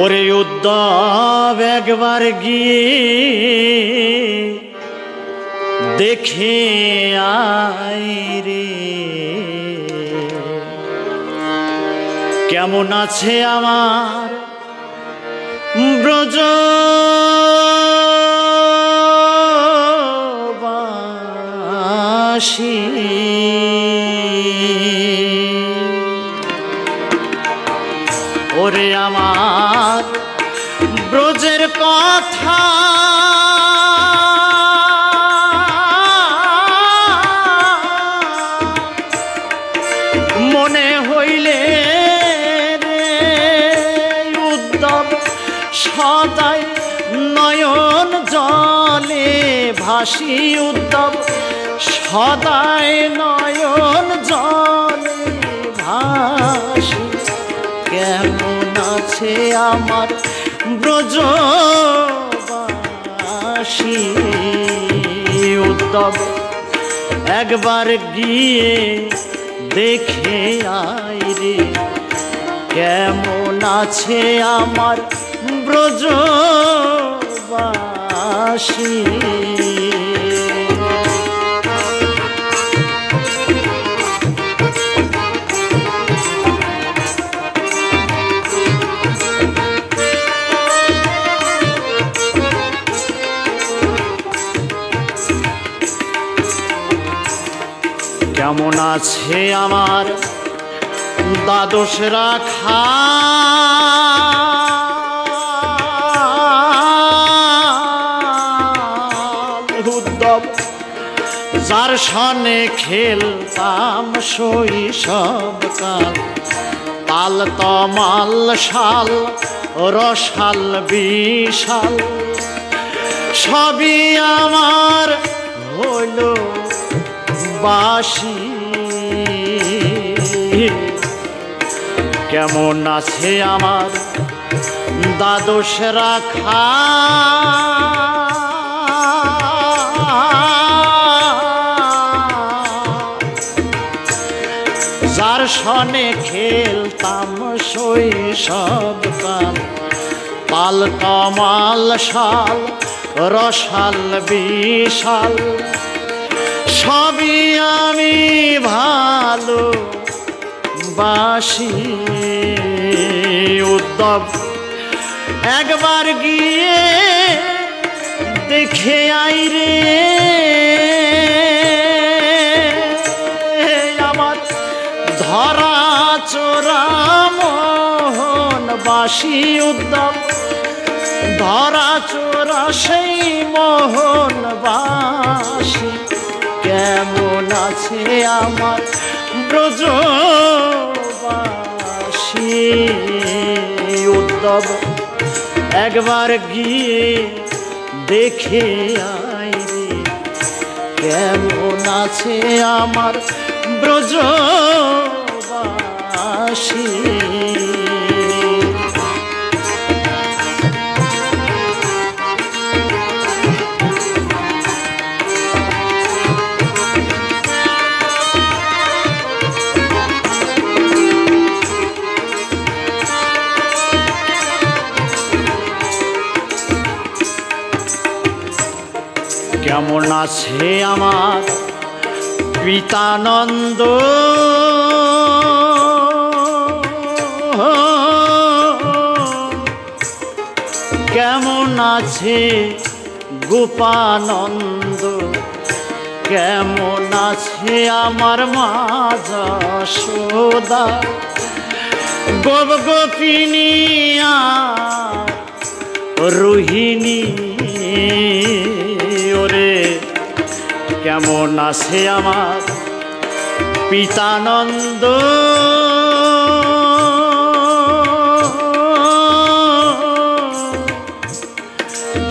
ওরে উদ্ধব একবার গিয়ে দেখে আয় রে, কেমন আছে আমার ব্রজবাসী। ওরে আমার ব্রজের কথা মনে হইলে রে উদ্ধব সদাই নয়ন জলে ভাসি। উদ্ধব সদাই নয়ন জলে ভাসি, কেমন আছে আমার ব্রজবাসী। উদ্ধব একবার গিয়ে দেখে আয় রে, কেমন আছে আমার ব্রজবাসী। কেমন আছে আমার দ্বাদশ রাখা, উদ্ধব যার সনে খেলতাম শৈশবকাল। তাল তমাল শাল রসাল বিশাল সবই আমার হইল বাসি। কেমন আছে আমার দ্বাদশ রাখা, যার সনে খেলতাম শৈশবকাল। তাল তমাল শাল রসাল বিশাল সবই আমি ভালো বাসি। উদ্ধব একবার গিয়ে দেখে আই রে, আমার ধরা চোরা মোহনবাসী। উদ্ধব ধরা চোরা সেই মোহনবাসী, কেমন আছে আমার ব্রজবাসী। উদ্ধব একবার গিয়ে দেখে আয় রে, কেমন আছে আমার ব্রজবাসী। কেমন আছে আমার পিতানন্দ, কেমন আছে গোপানন্দ, কেমন আছে আমার মা যশোদা। গোপ গোপিনী রোহিণী, ওরে কেমন আছে আমার পিতানন্দ।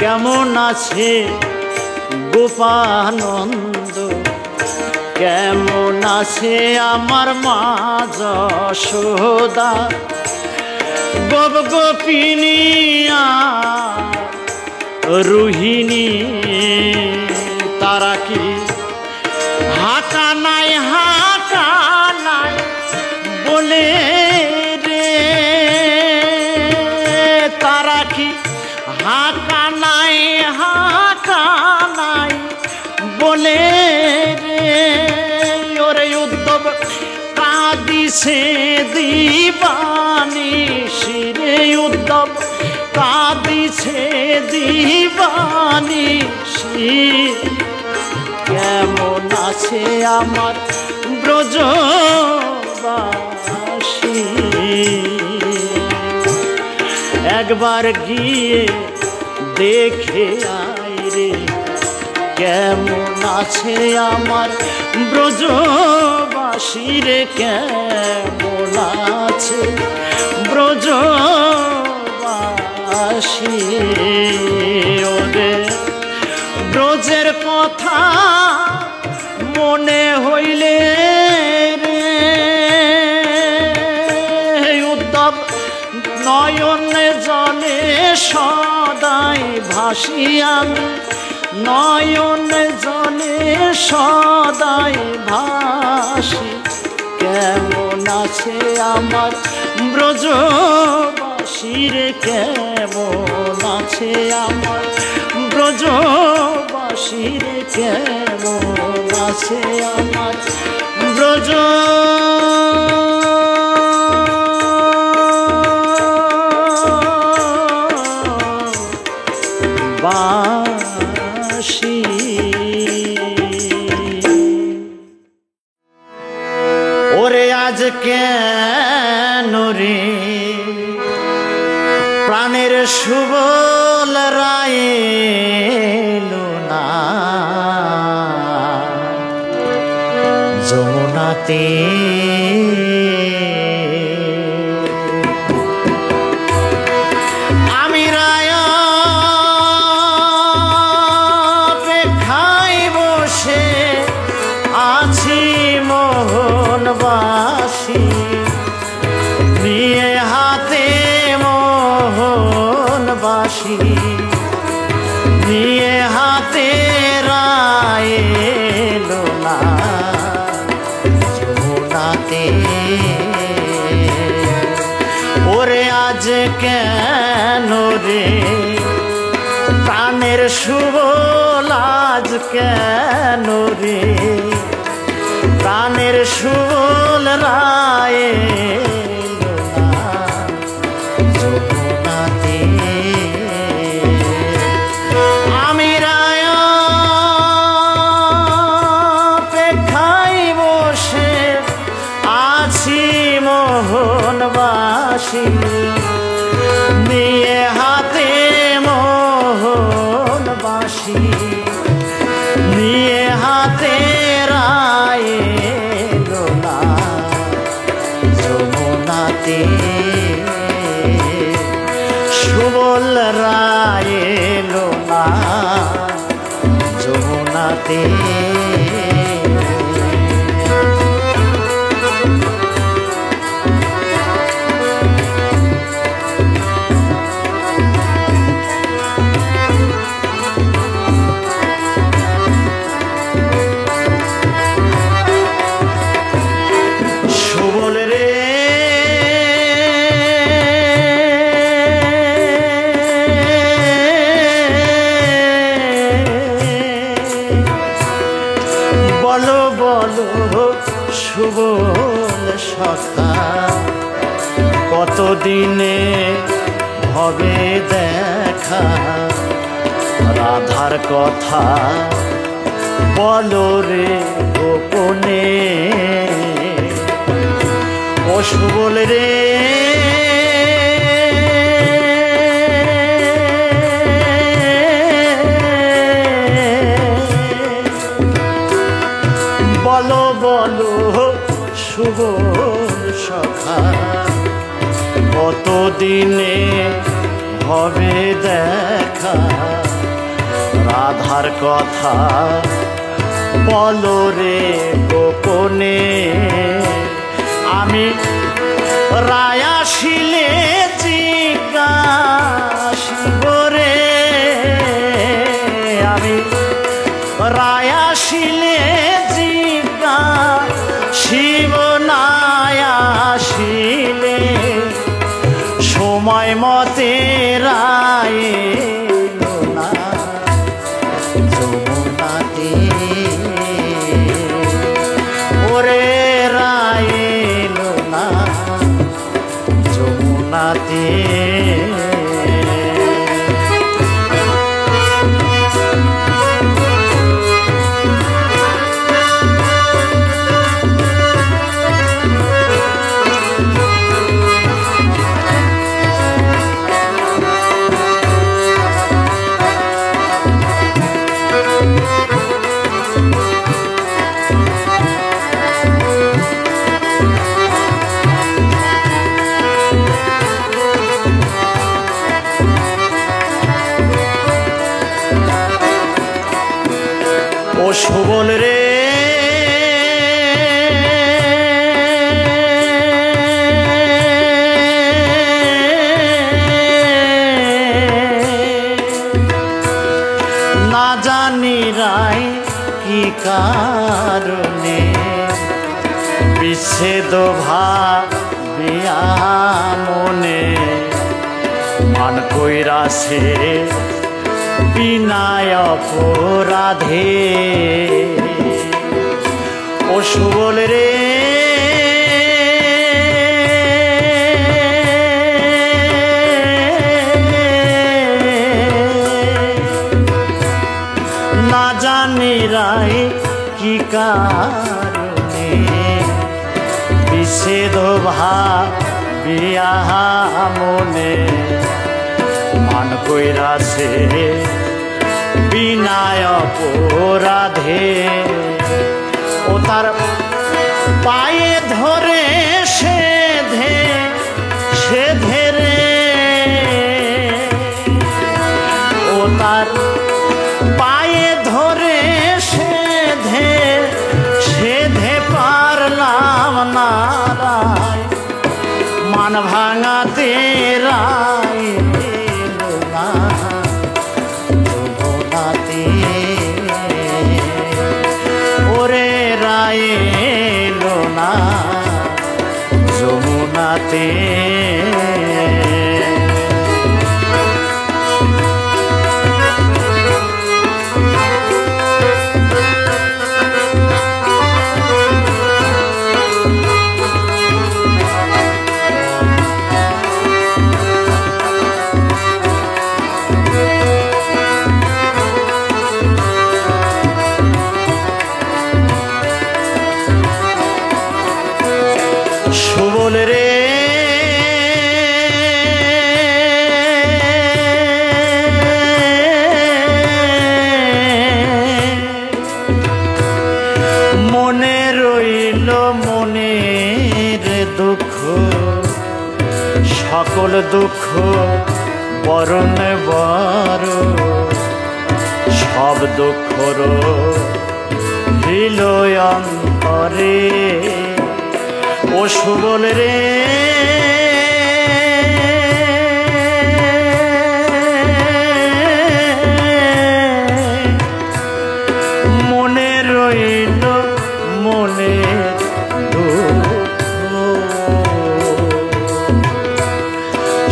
কেমন আছে গোপানন্দ, কেমন আছে আমার মা যশোদা। গোপ গোপিনী রোহিণী, তারা কি হাঁকা নাই হাঁকা নাই বলে রে, হাঁকা নাই বলে রে ওরে উদ্ধব কাঁদিছে দিবানিশি রে উদ্ধব কাঁদিছে দিবানিশি কেমন আছে আমার ব্রজবাসী একবার গিয়ে দেখে আয় রে কেমন আছে আমার ব্রজবাসী রে কেমন আছে ব্রজবাসী ওরে ব্রজের কথা মনে হইলে রে উদ্ধব নয়নে জলে সদাই ভাসি আমি নয়নে জলে সদাই ভাসি কেমন আছে আমার ব্রজবাসী রে কেমন আছে আমার ব্রজবাসী রে কেমন আছে আমার ব্রজ বাসী ওরে আজ কেন রে প্রাণের সুবল রায় এলো না যমুনাতে আমি রায় অপেক্ষায় বসে আছি মোহনবাসী নিয়ে হাতে মোহনবাসী নিয়ে হাতে রায় এলো না যমুনাতে ওরে আজ কেন রে প্রাণের সুবল আজ কেন রে প্রাণের সুবল রায় এলো না যমুনাতে আমি রায় অপেক্ষায় বসে আছি মোহনবাসী নিয়ে হাতে মোহনবাসী নিয়ে হাতে রায় এলো না যমুনাতে সুবল রায় এলো না যমুনাতে সুবল সখা কতদিনে হবে দেখা রাধার কথা বলো রে গোপনে ও সুবল রে বলো বলো সুবল সখা কতদিনে হবে দেখা রাধার কথা বলো রে গোপনে আমি রায় আসিলে জিজ্ঞাসিব রে আমি রায় আসিলে জিজ্ঞাসিব না আসিলে সময় সময় মতে রায় না যমুনাতে ওরে রায় না যমুনাতে ও সুবল রে না জানি রায় কি কারণে বিচ্ছেদ ভাবিয়া মনে মান কইরাছে বিনায় অপরাধে ও সুবল রে না জানি রায় কি কারণে বিচ্ছেদ ভাবিয়া মনে মান কইরাছে বিনায় অপরাধে ও তার পায়ে ধরে সেধে রে ও তার পায়ে ধরে সেধে পারলাম না রায় মান ভাঙাতে রায় ওরে রায় এলো না যমুনাতে সুবল রে মনে রইল মনের দুঃখ সকল দুঃখ বরণ বড় সব দুঃখ রইল অন্তরে ও সুবল রে মনে রইল মনে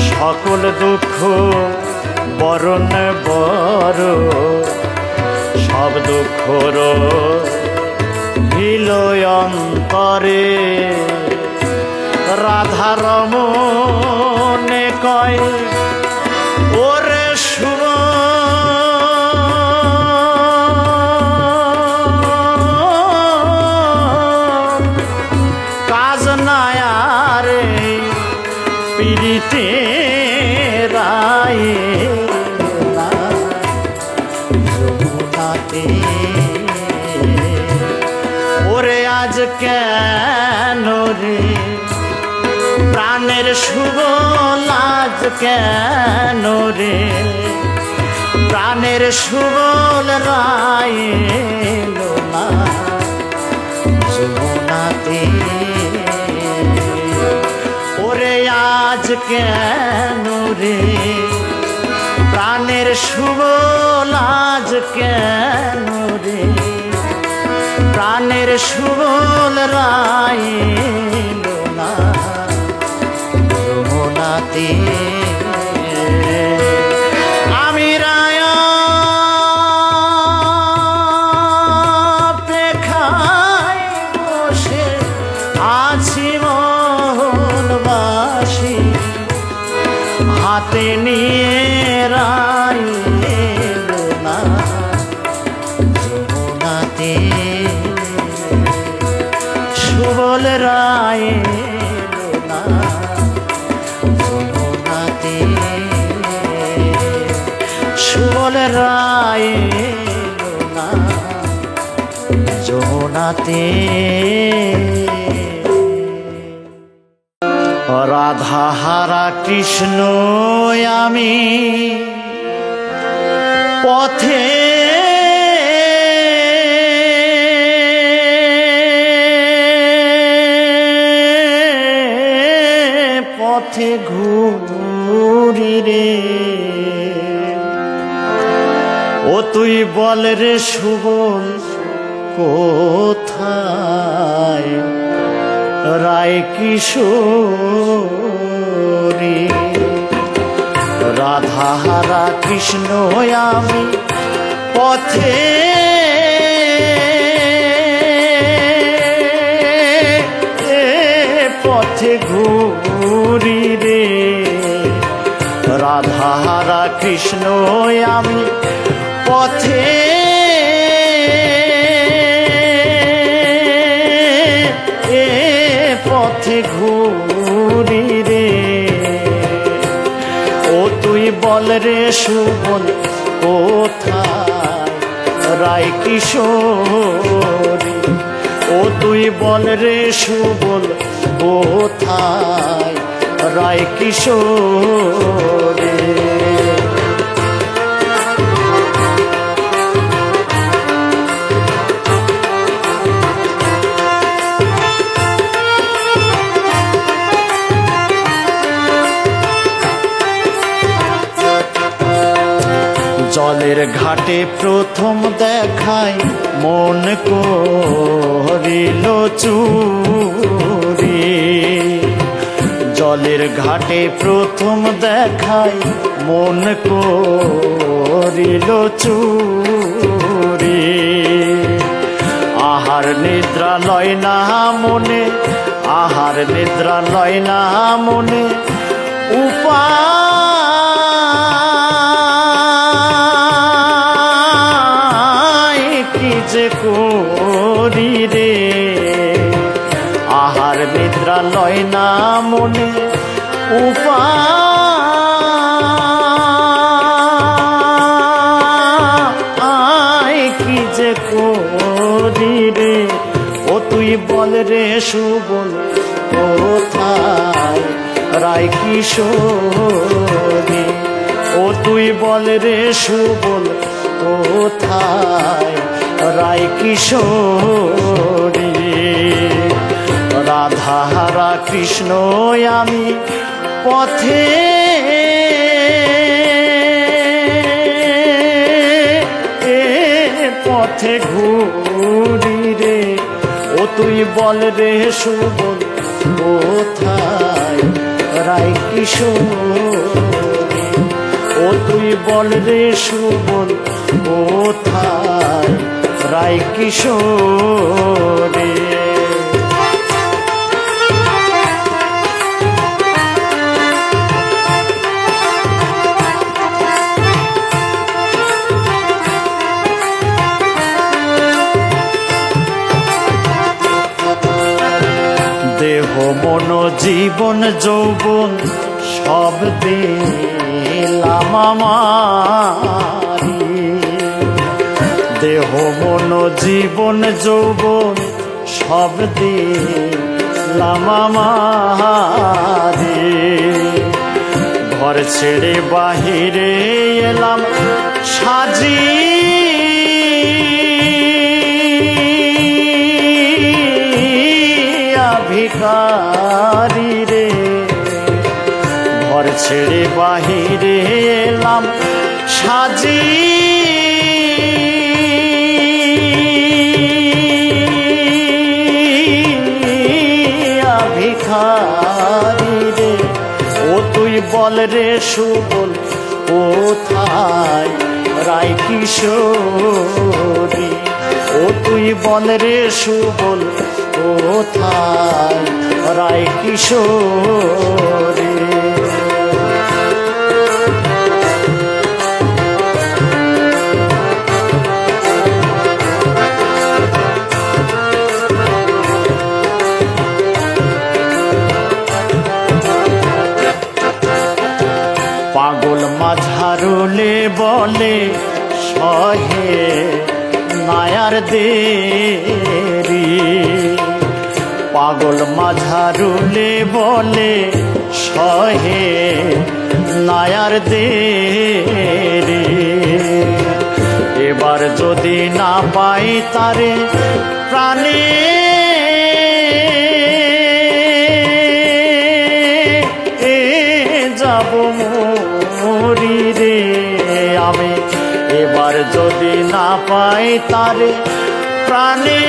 সকল দুঃখ বরণ বড় সব দুঃখ রইল অন্তরে রাধার মনে কয় ওরে সুর কাজ নাই আরে পিরিতে রায় না যমুনাতে ওরে আজ কেন রে প্রাণের সুবল আজ কেন রে প্রাণের সুবল রায় এলো না যমুনাতে ওরে আজ কেন রে প্রাণের সুবল আজ কেন রে প্রাণের সুবল রায় এলো না যমুনাতে। হাতে নিয়ে রাই এলো না যমুনাতে সুবল রায় এলো না যমুনাতে সুবল রায় এলো না যমুনাতে রাধা হারা কৃষ্ণ আমি পথে পথে ঘুরি রে ও তুই বল রে সুবল কোথায় রায় কিশোরী রাধা হারা কৃষ্ণ আমি পথে পথে ঘুরি রে রাধা হারা কৃষ্ণ আমি পথে পথে ঘুরি রে ও তুই বল রে সুবল কোথায় রায় কিশোরী ও তুই বল রে সুবল কোথায় রায় কিশোরী জলের ঘাটে প্রথম দেখায় মন করিল চুরি জলের ঘাটে প্রথম দেখায় মন করিল চুরি আহার নিদ্রা লয় না মনে আহার নিদ্রা লয় না মনে যে করি রে আহার নিদ্রা লয় না মনে উপায় কি যে করি রে ও তুই বল রে সুবল কোথায় রায় কিশোরী ও তুই বল রে সুবল কোথায় রায় কিশোরী রাধা হারা কৃষ্ণ আমি পথে পথে ঘুরি রে ও তুই বল রে সুবল কোথায় রায় কিশোরী ও তুই বল রে সুবল কোথায় রায় কিশোরী দেহ মন জীবন যৌবন সব দিলাম আমারি দেহ মন জীবন যৌবন সব দিলাম আমারি ঘর ছেড়ে বাহিরে এলাম সাজি ভিখারি রে ঘর ছেড়ে বাহিরে এলাম সাজি ভিখারি রে ও তুই বল রে সুবল কোথায় রায় কিশোরী ও তুই বল রে সুবল কোথায় রায় কিশোরী পাগল মাঝারুলে বলে সহে নায়ার দেরি, পাগল মাঝারুলে বলে সহে নায়ার দেরি। এবার যদি না পাই তারে প্রাণে যাব মরি রে আমি, এবার যদি না পাই তারে প্রাণে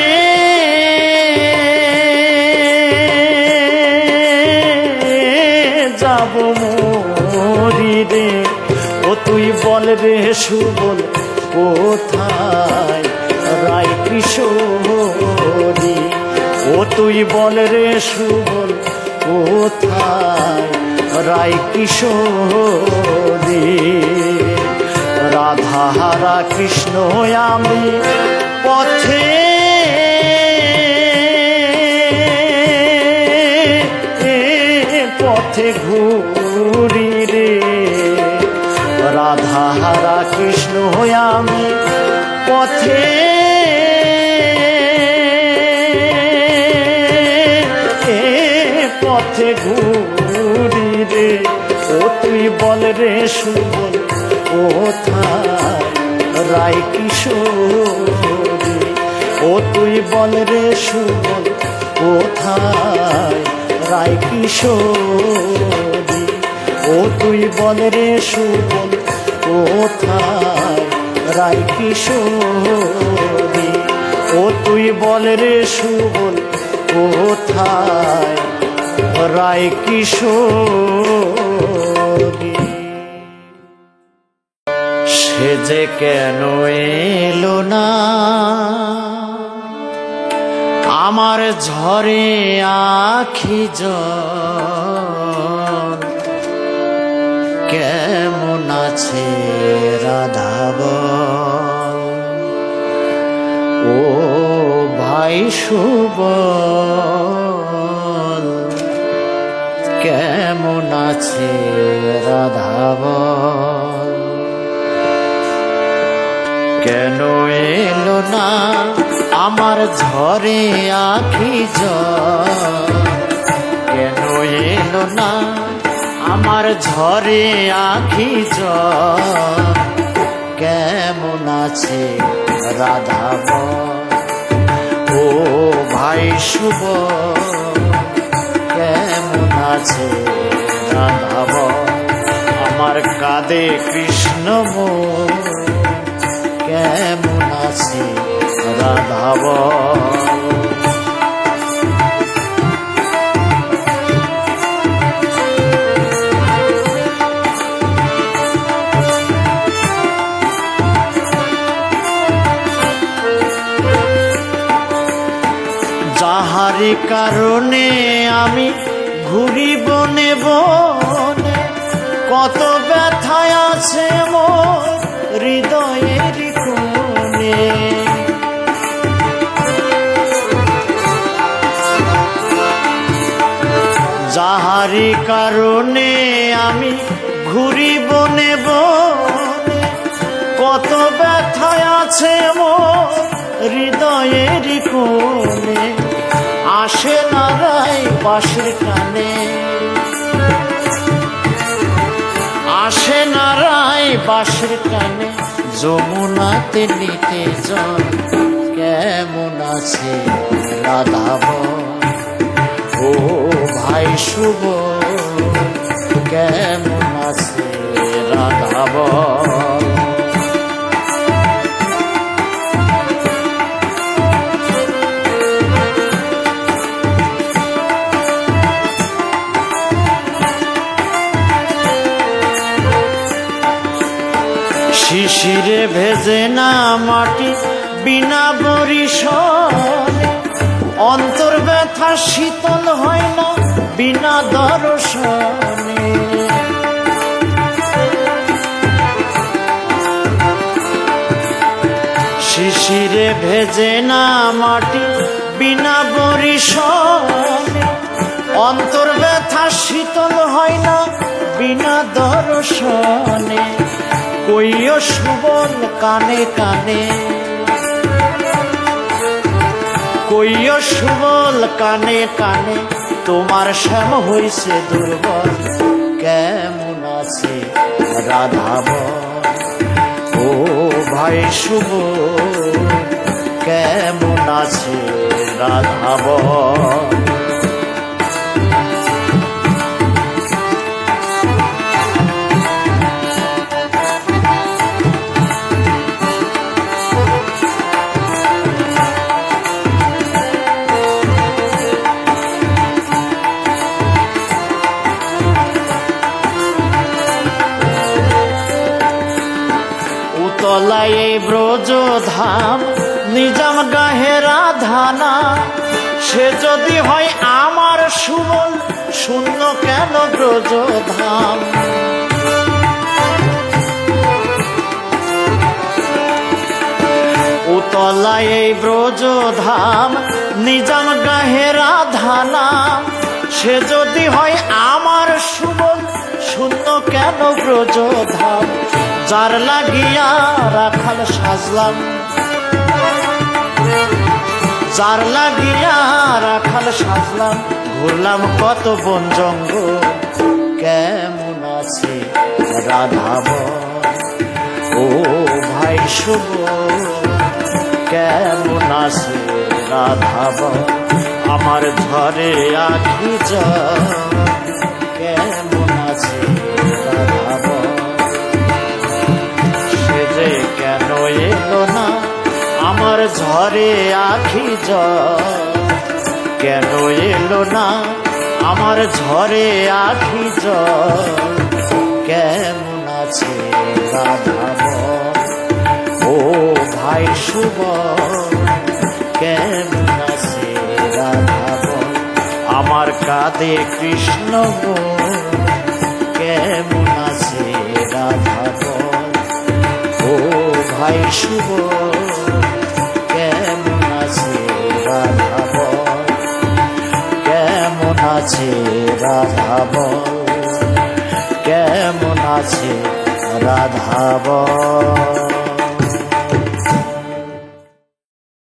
যাব মরি রে। ও তুই বল রে সুবল কোথায় রায় কিশোরী, ও তুই বল রে সুবল কোথায় রায় কিশোরী। রাধাহারা কৃষ্ণ আমি পথে পথে ঘুরি রে, রাধাহারা কৃষ্ণ আমি পথে পথে ঘুরি রে। ও তুই বল রে সুবল কোথায় রায় কিশোরী, ও তুই বল রে সুবল কোথায় রায় কিশোরী, ও তুই বল রে সুবল কোথায় রায় কিশোরী, ও তুই বল রে সুবল কোথায় রায় কিশোরী। সে যে কেন এলো না আমার ঝরে আখি জল, কেমন আছে রাধা বল, ও ভাই সুবল কেমন আছে রাধা বল। কেন এলো না আমার ঝরে আখি জল, কেন এলো না আমার ঝরে আখি জল, কেমন আছে রাধা বল, ও ভাই সুবল কেমন আছে রাধা বল। আমার কাঁদে কৃষ্ণ মন কেমন আছে রাধা বল। যাহারি কারণে আমি ঘুরি বনে বনে, কত ব্যথায় আছে মোর হৃদয়ের কোণে। যাহারি কারণে আমি ঘুরি বনে বনে, কত ব্যথায় আছে মোর হৃদয়ের কোণে। আসে না রায় বাঁশের টানে, আসে না রায় বাঁশের টানে, যমুনাতে নিতে জল কেমন আছে রাধা বল, ও ভাই সুবল কেমন আছে রাধা বল। শিশিরে ভেজে না মাটি বিনা বরিশনে, অন্তর ব্যথা শীতল হয় না বিনা দর্শনে। শিশিরে ভেজে না মাটি বিনা বরিশনে, অন্তর ব্যথা শীতল হয় না বিনা দর্শনে, কইও সুবল কানে কানে, কইও সুবল কানে কানে, তোমার শ্যাম হইছে দুর্বল, কেমন আছে রাধাবন। ও ভাই সুবল কেমন আছে রাধাবন। তলায় এই ব্রজ ধাম নিজাম গাহে রাধানা, সে যদি হয় আমার সুবল, শূন্য কেন ব্রজ ধাম। ও তলায় এই ব্রজ ধাম নিজাম গাহে রাধানা, সে যদি হয় আমার সুবল, শূন্য কেন ব্রজ ধাম। যার লাগিয়া রাখাল সাজলাম, যার লাগিয়া রাখাল সাজলাম, ঘুরলাম কত বন জঙ্গল, কেমন আছে রাধাবন। ও ভাই সুবল কেমন আছে রাধাবন। আমার ঝরে আখি জল, কেমন আছে রাধাবন। কেন এলো না আমার ঝরে আখি জল, কেন এলো না আমার ঝরে আখি জল, কেমন আছে রাধাবন। ও ভাই সুবল কেমন আছে রাধাবন। আমার কাঁদে কৃষ্ণ গো, কেমন আছে রাধাবন। ও ভাই সুবল কেমন আছে রাধাবন, কেমন আছে রাধাবন, কেমন আছে রাধাবন।